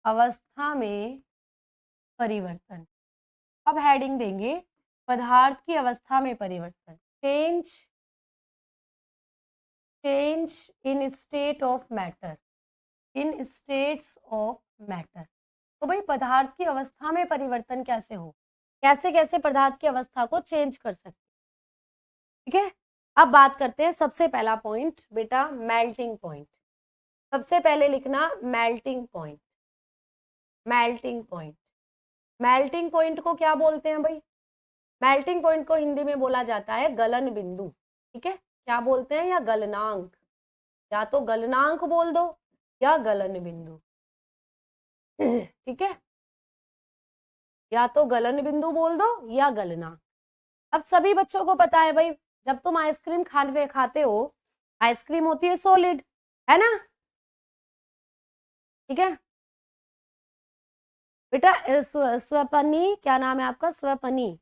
अवस्था में परिवर्तन। अब हेडिंग देंगे पदार्थ की अवस्था में परिवर्तन। Change in state of matter, in states of matter. तो भाई पदार्थ की अवस्था में परिवर्तन कैसे हो, कैसे कैसे पदार्थ की अवस्था को चेंज कर सकते, ठीक है। अब बात करते हैं सबसे पहला पॉइंट बेटा, मेल्टिंग पॉइंट। सबसे पहले लिखना melting point. Melting point, melting point को क्या बोलते हैं भाई? मेल्टिंग पॉइंट को हिंदी में बोला जाता है गलन बिंदु, ठीक है। क्या बोलते हैं? या गलनांक, या तो गलनांक बोल दो या गलन बिंदु, ठीक है। या तो गलन बिंदु बोल दो या गलनांक। अब सभी बच्चों को पता है भाई, जब तुम आइसक्रीम खाते हो, आइसक्रीम होती है सॉलिड, है ना, ठीक है बेटा। स्वपनी, क्या नाम है आपका? स्वपनी।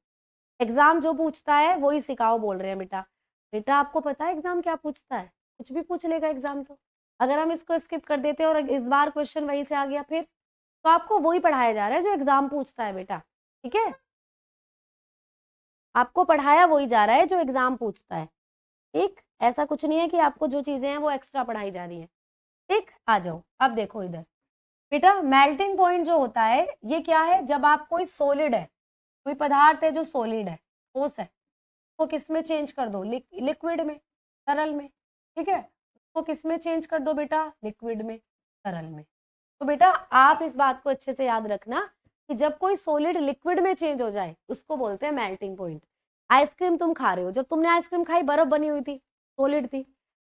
एग्जाम जो पूछता है वही सिखाओ बोल रहे हैं बेटा। बेटा आपको पता है एग्जाम क्या पूछता है? कुछ भी पूछ लेगा एग्जाम तो। अगर हम इसको स्किप कर देते और इस बार क्वेश्चन वहीं से आ गया फिर, तो आपको वही पढ़ाया जा रहा है जो एग्जाम पूछता है बेटा, ठीक है। आपको पढ़ाया वही जा रहा है जो एग्जाम पूछता है, ठीक। ऐसा कुछ नहीं है कि आपको जो चीजें हैं वो एक्स्ट्रा पढ़ाई जा रही है, ठीक। आ जाओ, अब देखो इधर बेटा, मेल्टिंग पॉइंट जो होता है ये क्या है? जब आप कोई सॉलिड है, कोई पदार्थ है जो सॉलिड है, ठोस है, तो किस में चेंज कर दो? लिक्विड में, तरल में, ठीक है। तो किस में चेंज कर दो बेटा? लिक्विड में, तरल में। तो बेटा आप इस बात को अच्छे से याद रखना कि जब कोई सॉलिड लिक्विड में चेंज हो जाए उसको बोलते हैं मेल्टिंग पॉइंट। आइसक्रीम तुम खा रहे हो, जब तुमने आइसक्रीम खाई बर्फ बनी हुई थी, सॉलिड थी,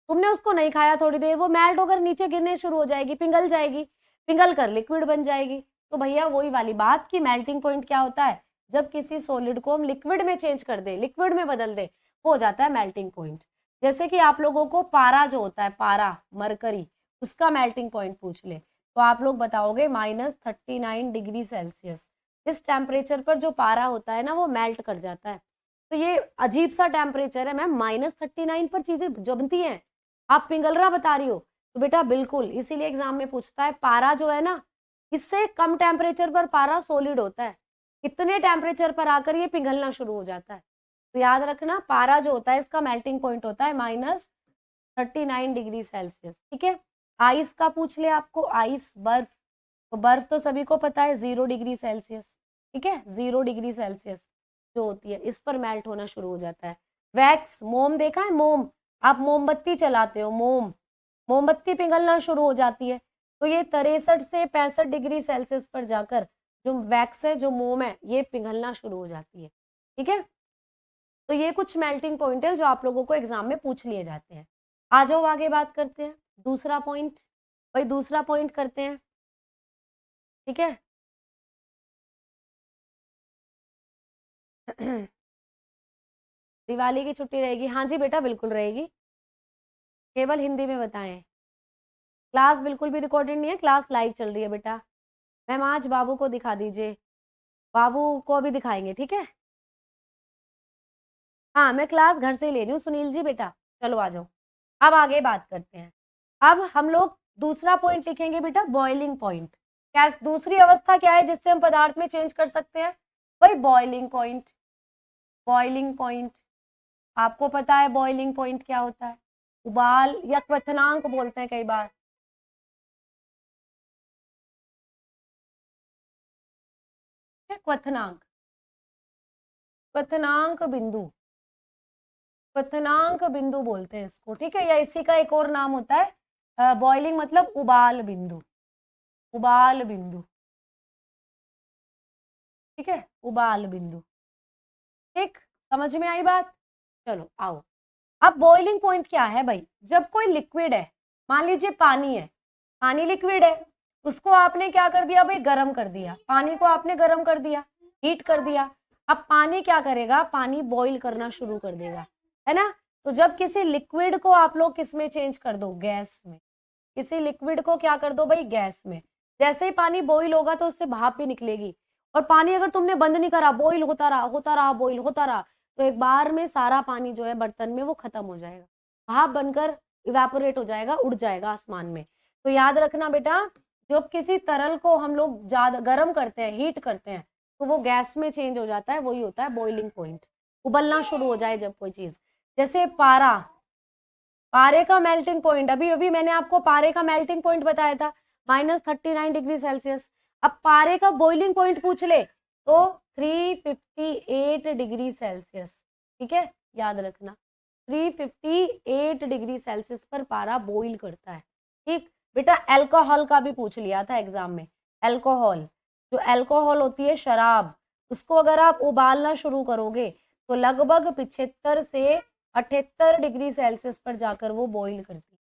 तुमने उसको नहीं खाया, थोड़ी देर वो मेल्ट होकर नीचे गिरने शुरू हो जाएगी, पिघल जाएगी, पिघल कर लिक्विड बन जाएगी। तो भैया वही वाली बात कि मेल्टिंग पॉइंट क्या होता है? जब किसी सॉलिड को हम लिक्विड में चेंज कर दे, लिक्विड में बदल दे, वो हो जाता है मेल्टिंग पॉइंट। जैसे कि आप लोगों को पारा जो होता है, पारा मरकरी, उसका मेल्टिंग पॉइंट पूछ ले तो आप लोग बताओगे -39 डिग्री सेल्सियस। इस टेम्परेचर पर जो पारा होता है ना वो मेल्ट कर जाता है। तो ये अजीब सा टेम्परेचर है मैम, -39 पर चीजें जमती हैं, आप पिघल रहा बता रही हो। तो बेटा बिल्कुल, इसीलिए एग्जाम में पूछता है पारा जो है ना, इससे कम टेम्परेचर पर पारा सॉलिड होता है, कितने टेम्परेचर पर आकर ये पिघलना शुरू हो जाता है। तो याद रखना पारा जो होता है इसका मेल्टिंग पॉइंट होता है -39 डिग्री सेल्सियस, ठीक है। आइस का पूछ ले आपको, आइस बर्फ, तो बर्फ तो सभी को पता है 0 डिग्री सेल्सियस, ठीक है। 0 डिग्री सेल्सियस जो होती है इस पर मेल्ट होना शुरू हो जाता है। वैक्स, मोम देखा है? मोम, आप मोमबत्ती चलाते हो, मोमबत्ती पिघलना शुरू हो जाती है, तो ये 63 से 65 डिग्री सेल्सियस पर जाकर जो वैक्स है, जो मोम है, ये पिघलना शुरू हो जाती है, ठीक है। तो ये कुछ मेल्टिंग पॉइंट है जो आप लोगों को एग्जाम में पूछ लिए जाते हैं। आ जाओ आगे बात करते हैं, दूसरा पॉइंट, भाई दूसरा पॉइंट करते हैं, ठीक है। दिवाली की छुट्टी रहेगी? हाँ जी बेटा बिल्कुल रहेगी, केवल हिंदी में बताएं। क्लास बिल्कुल भी रिकॉर्डेड नहीं है, क्लास लाइव चल रही है बेटा। मैम आज बाबू को दिखा दीजिए, बाबू को अभी दिखाएंगे, ठीक है। हाँ मैं क्लास घर से ही ले रही हूँ सुनील जी बेटा, चलो आ जाओ। अब आगे बात करते हैं। अब हम लोग दूसरा पॉइंट लिखेंगे बेटा, बॉइलिंग पॉइंट। क्या दूसरी अवस्था क्या है जिससे हम पदार्थ में चेंज कर सकते हैं? भाई बॉइलिंग पॉइंट। बॉइलिंग पॉइंट आपको पता है बॉइलिंग पॉइंट क्या होता है? उबाल या क्वथनांक बोलते हैं कई बार, क्वथनांक, क्वथनांक बिंदु, क्वथनांक बिंदु बोलते हैं इसको, ठीक है। या इसी का एक और नाम होता है बॉइलिंग मतलब उबाल बिंदु, उबाल बिंदु, ठीक है, उबाल बिंदु, ठीक। समझ में आई बात? चलो आओ। अब बॉइलिंग पॉइंट क्या है भाई? जब कोई लिक्विड है, मान लीजिए पानी है, पानी लिक्विड है, उसको आपने क्या कर दिया भाई? गर्म कर दिया, पानी को आपने गर्म कर दिया, हीट कर दिया। अब पानी क्या करेगा? पानी बॉईल करना शुरू कर देगा, है ना। तो जब किसी लिक्विड को आप लोग किस में चेंज कर दो? गैस में। किसी लिक्विड को क्या कर दो भाई? गैस में। जैसे ही पानी बॉईल होगा तो उससे भाप भी निकलेगी और पानी अगर तुमने बंद नहीं करा, बॉईल होता रहा, बॉईल होता रहा, तो एक बार में सारा पानी जो है बर्तन में वो खत्म हो जाएगा, भाप बनकर इवेपोरेट हो जाएगा, उड़ जाएगा आसमान में। तो याद रखना बेटा, जब किसी तरल को हम लोग ज्यादा गर्म करते हैं, हीट करते हैं, तो वो गैस में चेंज हो जाता है, वही होता है बॉइलिंग पॉइंट। उबलना शुरू हो जाए जब कोई चीज, जैसे पारा, पारे का मेल्टिंग पॉइंट, अभी अभी मैंने आपको पारे का मेल्टिंग पॉइंट बताया था -39 डिग्री सेल्सियस। अब पारे का बॉइलिंग पॉइंट पूछ ले तो 358 डिग्री सेल्सियस, ठीक है, याद रखना 358 डिग्री सेल्सियस पर पारा बॉइल करता है। ठीक बेटा, अल्कोहल का भी पूछ लिया था एग्जाम में। अल्कोहल, जो अल्कोहल होती है शराब, उसको अगर आप उबालना शुरू करोगे तो लगभग 75 से 78 डिग्री सेल्सियस पर जाकर वो बॉईल करती है,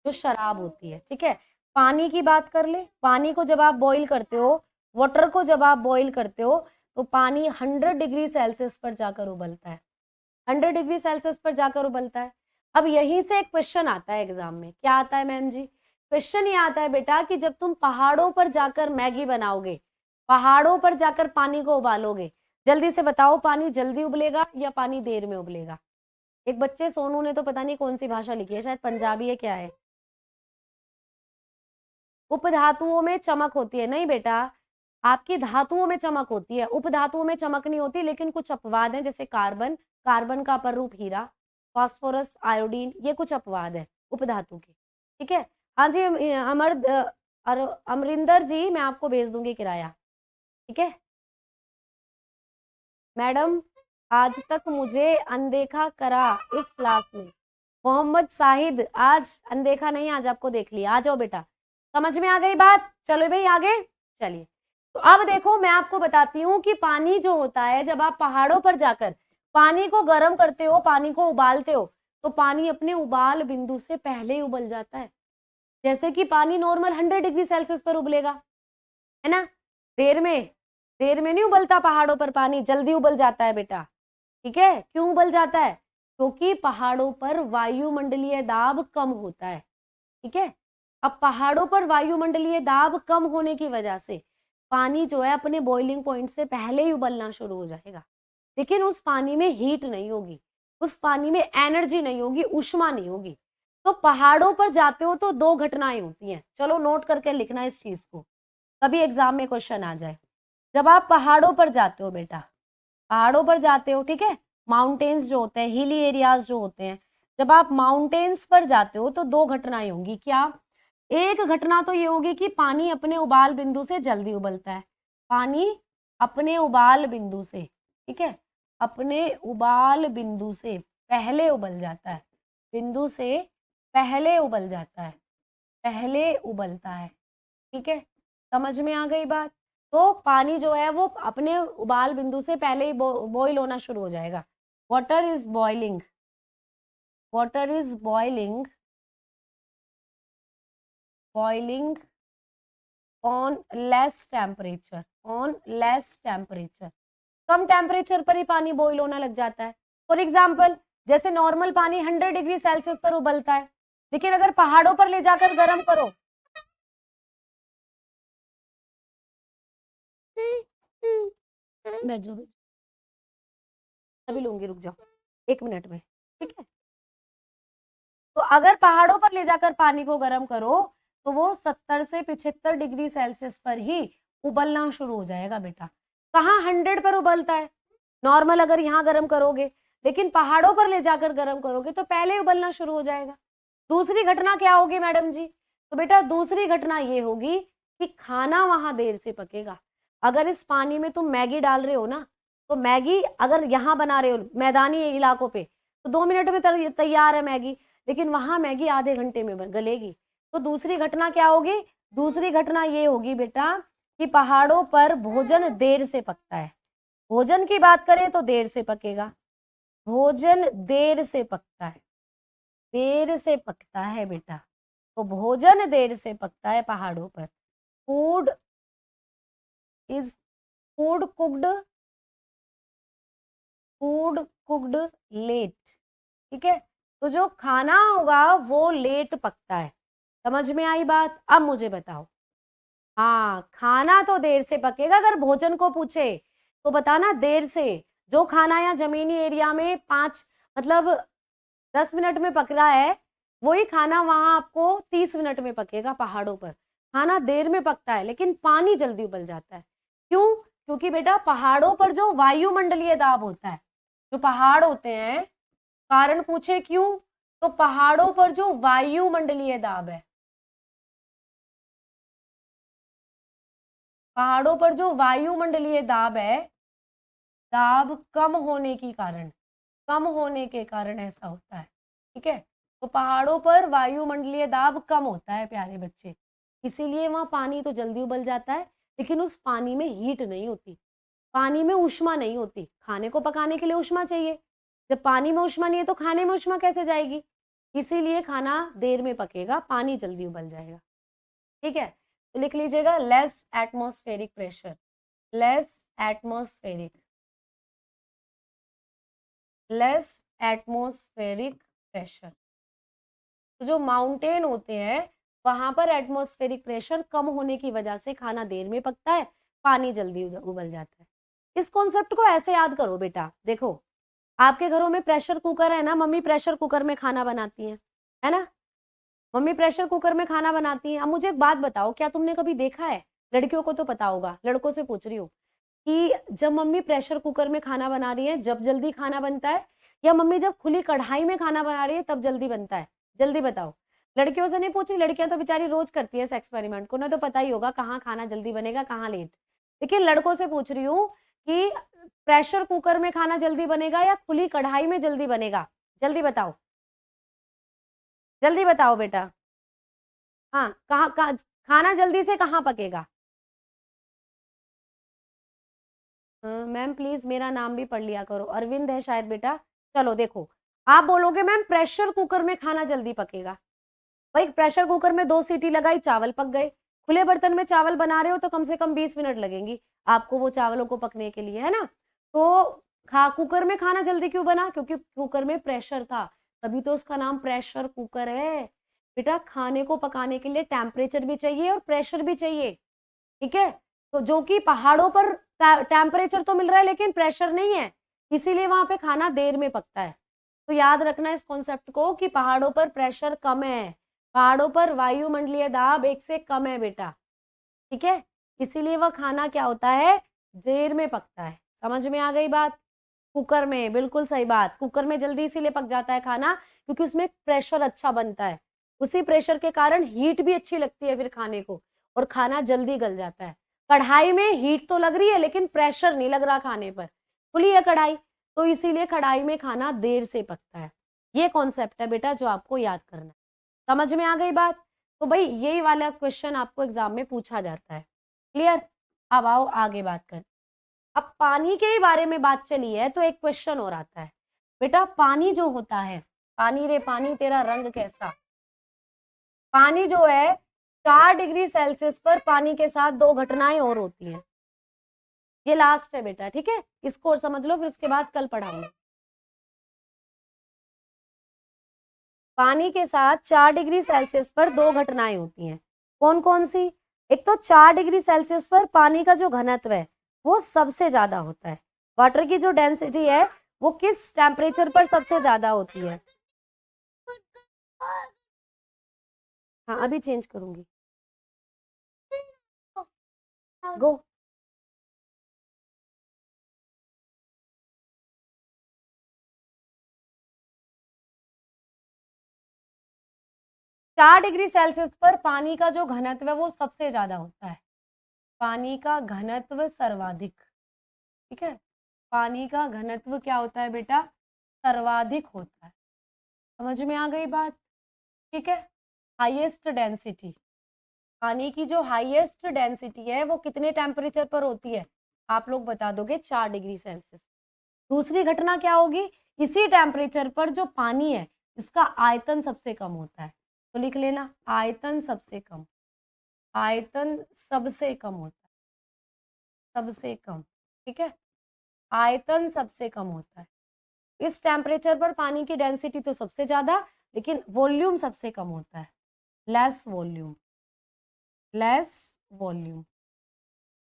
जो शराब होती है। ठीक है, पानी की बात कर ले, पानी को जब आप बॉईल करते हो, वाटर को जब आप बॉईल करते हो, तो पानी 100 डिग्री सेल्सियस पर जाकर उबलता है, 100 डिग्री सेल्सियस पर जाकर उबलता है। अब यहीं से एक क्वेश्चन आता है एग्जाम में, क्या आता है मैम जी? क्वेश्चन ये आता है बेटा कि जब तुम पहाड़ों पर जाकर मैगी बनाओगे, पहाड़ों पर जाकर पानी को उबालोगे, जल्दी से बताओ, पानी जल्दी उबलेगा या पानी देर में उबलेगा? एक बच्चे सोनू ने तो पता नहीं कौन सी भाषा लिखी है, शायद पंजाबी है, क्या है? उपधातुओं में चमक होती है। नहीं बेटा, आपकी धातुओं में चमक होती है, उपधातुओं में चमक नहीं होती। लेकिन कुछ अपवाद हैं, जैसे कार्बन, कार्बन का अपर रूप हीरा, फास्फोरस, आयोडीन, ये कुछ अपवाद है उपधातु के। ठीक है, हाँ जी, अमरिंदर जी, मैं आपको भेज दूंगी किराया। ठीक है मैडम, आज तक मुझे अनदेखा करा इस क्लास में। मोहम्मद साहिद, आज अनदेखा नहीं, आज आपको देख लिया। आ जाओ बेटा, समझ में आ गई बात? चलो भाई आगे चलिए। तो अब देखो, मैं आपको बताती हूँ कि पानी जो होता है, जब आप पहाड़ों पर जाकर पानी को गर्म करते हो, पानी को उबालते हो, तो पानी अपने उबाल बिंदु से पहले ही उबल जाता है। जैसे कि पानी नॉर्मल 100 डिग्री सेल्सियस पर उबलेगा, है ना? देर में नहीं उबलता पहाड़ों पर पानी, जल्दी उबल जाता है बेटा। ठीक है, क्यों उबल जाता है? क्योंकि पहाड़ों पर वायुमंडलीय दाब कम होता है। ठीक है, अब पहाड़ों पर वायुमंडलीय दाब कम होने की वजह से पानी जो है अपने बॉइलिंग पॉइंट से पहले ही उबलना शुरू हो जाएगा। लेकिन उस पानी में हीट नहीं होगी, उस पानी में एनर्जी नहीं होगी, ऊष्मा नहीं होगी। तो पहाड़ों पर जाते हो तो दो घटनाएं होती हैं, चलो नोट करके लिखना इस चीज को, कभी एग्जाम में क्वेश्चन आ जाए। जब आप पहाड़ों पर जाते हो बेटा, पहाड़ों पर जाते हो, ठीक है, माउंटेन्स जो होते हैं, हिली एरियाज जो होते हैं, जब आप माउंटेन्स पर जाते हो तो दो घटनाएं होंगी। क्या? एक घटना तो ये होगी कि पानी अपने उबाल बिंदु से जल्दी उबलता है, पानी अपने उबाल बिंदु से, ठीक है, अपने उबाल बिंदु से पहले उबल जाता है, बिंदु से पहले उबल जाता है, पहले उबलता है। ठीक है, समझ में आ गई बात? तो पानी जो है वो अपने उबाल बिंदु से पहले ही बॉईल होना शुरू हो जाएगा। Water is boiling, water is boiling, boiling on less temperature, on less temperature, come temperature पर ही पानी बॉईल होना लग जाता है। फॉर एग्जाम्पल, जैसे नॉर्मल पानी 100 डिग्री सेल्सियस पर उबलता है, लेकिन अगर पहाड़ों पर ले जाकर गर्म करो, बैठ जाओ, अभी लूंगी, रुक जाओ 1 मिनट में। ठीक है, तो अगर पहाड़ों पर ले जाकर पानी को गर्म करो तो वो 70 से 75 डिग्री सेल्सियस पर ही उबलना शुरू हो जाएगा बेटा। कहाँ 100 पर उबलता है नॉर्मल, अगर यहाँ गर्म करोगे, लेकिन पहाड़ों पर ले जाकर गर्म करोगे तो पहले ही उबलना शुरू हो जाएगा। दूसरी घटना क्या होगी मैडम जी? तो बेटा दूसरी घटना ये होगी कि खाना वहां देर से पकेगा। अगर इस पानी में तुम मैगी डाल रहे हो ना, तो मैगी अगर यहाँ बना रहे हो मैदानी इलाकों पे, तो 2 मिनट में तैयार है मैगी, लेकिन वहां मैगी आधे घंटे में गलेगी। तो दूसरी घटना क्या होगी? दूसरी घटना ये होगी बेटा कि पहाड़ों पर भोजन देर से पकता है। भोजन की बात करें तो देर से पकेगा, भोजन देर से पकता है, देर से पकता है बेटा। तो भोजन देर से पकता है पहाड़ों पर। Food is food cooked, food cooked late. ठीक है, तो जो खाना होगा वो लेट पकता है। समझ में आई बात? अब मुझे बताओ, हाँ, खाना तो देर से पकेगा। अगर भोजन को पूछे तो बताना देर से। जो खाना या जमीनी एरिया में 5 मतलब 10 मिनट में पक रहा है, वही खाना वहां आपको 30 मिनट में पकेगा पहाड़ों पर। खाना देर में पकता है लेकिन पानी जल्दी उबल जाता है। क्यों? क्योंकि बेटा पहाड़ों पर जो वायुमंडलीय दाब होता है, जो पहाड़ होते हैं, कारण पूछे क्यों, तो पहाड़ों पर जो वायुमंडलीय दाब है, पहाड़ों पर जो वायुमंडलीय दाब है, दाब कम होने के कारण ऐसा होता है। ठीक है, तो पहाड़ों पर वायुमंडलीय दाब कम होता है प्यारे बच्चे, इसीलिए वहां पानी तो जल्दी उबल जाता है, लेकिन उस पानी में हीट नहीं होती, पानी में ऊष्मा नहीं होती। खाने को पकाने के लिए ऊष्मा चाहिए, जब पानी में ऊष्मा नहीं है तो खाने में ऊष्मा कैसे जाएगी? इसीलिए खाना देर में पकेगा, पानी जल्दी उबल जाएगा। ठीक है, तो लिख लीजिएगा less atmospheric pressure, less atmospheric, less atmospheric pressure. तो जो माउंटेन होते हैं वहां पर एटमॉस्फेरिक प्रेशर कम होने की वजह से खाना देर में पकता है, पानी जल्दी उबल जाता है। इस कॉन्सेप्ट को ऐसे याद करो बेटा, देखो आपके घरों में प्रेशर कुकर है ना, मम्मी प्रेशर कुकर में खाना बनाती है ना, मम्मी प्रेशर कुकर में खाना बनाती हैं। अब मुझे एक बात बताओ, क्या तुमने कभी देखा है, लड़कियों को तो पता होगा, लड़कों से पूछ रही हूँ, कि जब मम्मी प्रेशर कुकर में खाना बना रही है जब जल्दी खाना बनता है, या मम्मी जब खुली कढ़ाई में खाना बना रही है तब जल्दी बनता है? जल्दी बताओ। लड़कियों से नहीं पूछी, लड़कियां तो बेचारी रोज करती है इस एक्सपेरिमेंट को, ना तो पता ही होगा कहाँ खाना जल्दी बनेगा कहाँ लेट। लेकिन लड़कों से पूछ रही हूँ कि प्रेशर कुकर में खाना जल्दी बनेगा या खुली कढ़ाई में जल्दी बनेगा? जल्दी बताओ, जल्दी बताओ बेटा। हाँ, कहाँ खाना जल्दी से कहाँ पकेगा? मैम प्लीज मेरा नाम भी पढ़ लिया करो, अरविंद है शायद बेटा। चलो देखो, आप बोलोगे मैम प्रेशर कुकर में खाना जल्दी पकेगा। भाई प्रेशर कुकर में 2 सीटी लगाई, चावल पक गए। खुले बर्तन में चावल बना रहे हो तो कम से कम 20 मिनट लगेंगी आपको वो चावलों को पकने के लिए, है ना? तो कुकर में खाना जल्दी क्यों बना? क्योंकि कुकर में प्रेशर था, तभी तो उसका नाम प्रेशर कुकर है। बेटा खाने को पकाने के लिए टेम्परेचर भी चाहिए और प्रेशर भी चाहिए। ठीक है, तो जो कि पहाड़ों पर टेम्परेचर तो मिल रहा है लेकिन प्रेशर नहीं है, इसीलिए वहां पे खाना देर में पकता है। तो याद रखना इस कॉन्सेप्ट को कि पहाड़ों पर प्रेशर कम है, पहाड़ों पर वायुमंडलीय दाब 1 से कम है बेटा। ठीक है, इसीलिए वह खाना क्या होता है, देर में पकता है। समझ में आ गई बात? कुकर में, बिल्कुल सही बात, कुकर में जल्दी इसीलिए पक जाता है खाना क्योंकि उसमें प्रेशर अच्छा बनता है, उसी प्रेशर के कारण हीट भी अच्छी लगती है फिर खाने को, और खाना जल्दी गल जाता है। कढ़ाई में हीट तो लग रही है लेकिन प्रेशर नहीं लग रहा खाने पर, खुली है कढ़ाई, तो इसीलिए कढ़ाई में खाना देर से पकता है। ये कॉन्सेप्ट है बेटा जो आपको याद करना है। समझ में आ गई बात? तो भाई यही वाला क्वेश्चन आपको एग्जाम में पूछा जाता है। क्लियर? अब आओ आगे बात कर। अब पानी के ही बारे में बात चली है तो एक क्वेश्चन और आता है बेटा, पानी जो होता है, पानी रे पानी तेरा रंग कैसा, पानी जो है 4 डिग्री सेल्सियस पर पानी के साथ 2 घटनाएं और होती हैं। ये लास्ट है बेटा, ठीक है, इसको और समझ लो फिर उसके बाद कल पढ़ाऊंगा। पानी के साथ 4 डिग्री सेल्सियस पर 2 घटनाएं होती हैं, कौन कौन सी? एक तो 4 डिग्री सेल्सियस पर पानी का जो घनत्व है वो सबसे ज्यादा होता है, वाटर की जो डेंसिटी है वो किस टेम्परेचर पर सबसे ज्यादा होती है? हाँ अभी चेंज करूंगी, गो। 4 डिग्री सेल्सियस पर पानी का जो घनत्व है वो सबसे ज्यादा होता है, पानी का घनत्व सर्वाधिक। ठीक है, पानी का घनत्व क्या होता है बेटा, सर्वाधिक होता है। समझ में आ गई बात? ठीक है, हाईएस्ट डेंसिटी, पानी की जो हाईएस्ट डेंसिटी है वो कितने टेम्परेचर पर होती है? आप लोग बता दोगे 4 डिग्री सेल्सियस। दूसरी घटना क्या होगी, इसी टेम्परेचर पर जो पानी है इसका आयतन सबसे कम होता है, तो लिख लेना आयतन सबसे कम, आयतन सबसे कम होता है, सबसे कम। ठीक है, आयतन सबसे कम होता है। इस टेम्परेचर पर पानी की डेंसिटी तो सबसे ज्यादा, लेकिन वॉल्यूम सबसे कम होता है, लेस वॉल्यूम, लेस वॉल्यूम।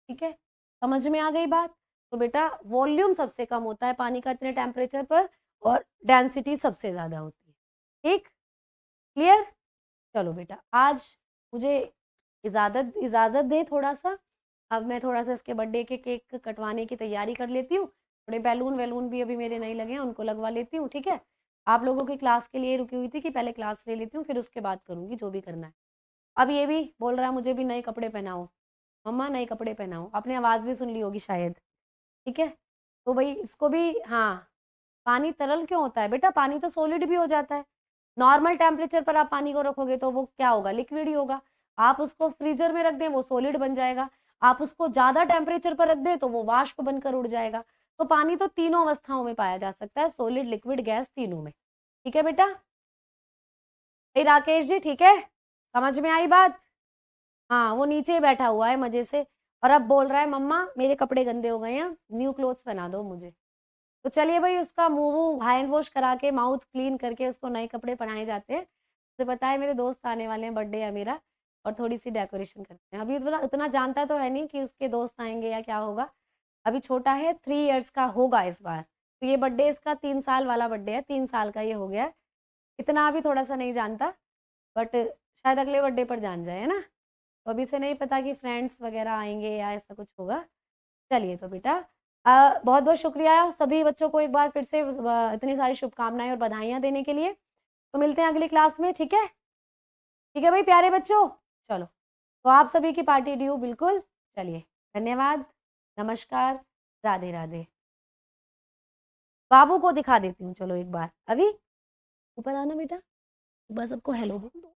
ठीक है, समझ में आ गई बात? तो बेटा वॉल्यूम सबसे कम होता है पानी का इतने टेम्परेचर पर, और डेंसिटी सबसे ज्यादा होती है। ठीक, क्लियर? चलो बेटा, आज मुझे इजाजत इजाजत दे थोड़ा सा, अब मैं थोड़ा सा इसके बर्थडे के केक कटवाने की तैयारी कर लेती हूँ। थोड़े बैलून वैलून भी अभी मेरे नहीं लगे हैं, उनको लगवा लेती हूँ। ठीक है, आप लोगों की क्लास के लिए रुकी हुई थी कि पहले क्लास ले लेती हूँ, फिर उसके बाद करूंगी जो भी करना है। अब ये भी बोल रहा है मुझे भी नए कपड़े पहनाओ, मम्मा नए कपड़े पहनाओ, आपने आवाज़ भी सुन ली होगी शायद। ठीक है, तो भाई इसको भी, हाँ, पानी तरल क्यों होता है बेटा? पानी तो सॉलिड भी हो जाता है। नॉर्मल टेम्परेचर पर आप पानी को रखोगे तो वो क्या होगा? लिक्विड ही होगा। आप उसको फ्रीजर में रख दें वो सॉलिड बन जाएगा। आप उसको ज्यादा टेम्परेचर पर रख दें तो वो वाष्प बनकर उड़ जाएगा। तो पानी तो तीनों अवस्थाओं में पाया जा सकता है, सॉलिड, लिक्विड, गैस, तीनों में। ठीक है बेटा? राकेश जी ठीक है, समझ में आई बात? हाँ, वो नीचे ही बैठा हुआ है मजे से, और अब बोल रहा है मम्मा मेरे कपड़े गंदे हो गए हैं, न्यू क्लोथ्स पहना दो मुझे। तो चलिए भाई, उसका मुंह वूह हैंड वॉश करा के, माउथ क्लीन करके उसको नए कपड़े पहनाए जाते हैं। मुझे पता है मेरे दोस्त आने वाले हैं, बर्थडे है मेरा, और थोड़ी सी डेकोरेशन करते हैं। अभी उतना जानता तो है नहीं कि उसके दोस्त आएंगे या क्या होगा। अभी छोटा है, 3 इयर्स का होगा इस बार। तो ये बर्थडे इसका 3 साल वाला बर्थडे है, 3 साल का ये हो गया है। इतना अभी थोड़ा सा नहीं जानता, बट शायद अगले बर्थडे पर जान जाए, है ना? तो अभी से नहीं पता कि फ्रेंड्स वगैरह आएंगे या ऐसा कुछ होगा। चलिए तो बेटा, बहुत बहुत शुक्रिया सभी बच्चों को एक बार फिर से इतनी सारी शुभकामनाएं और बधाइयां देने के लिए। तो मिलते हैं अगली क्लास में, ठीक है? ठीक है भाई प्यारे बच्चों, चलो, तो आप सभी की पार्टी ड्यू बिल्कुल। चलिए, धन्यवाद, नमस्कार, राधे राधे। बाबू को दिखा देती हूँ, चलो एक बार, अभी ऊपर आना बेटा, एक बार सबको हेलो बोल दो।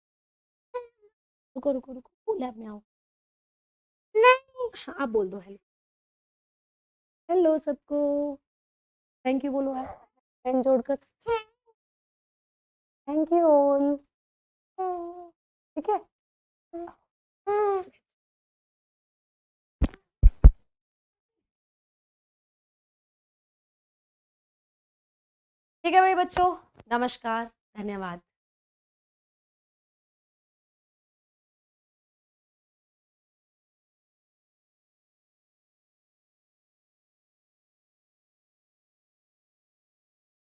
रुको रुको रुको, लैब में आओ। हाँ, आप बोल दो हेलो। हेलो सबको, थैंक यू बोलो आप, हैंड जोड़कर, थैंक यू ऑल। ठीक है, ठीक है भाई बच्चों, नमस्कार, धन्यवाद।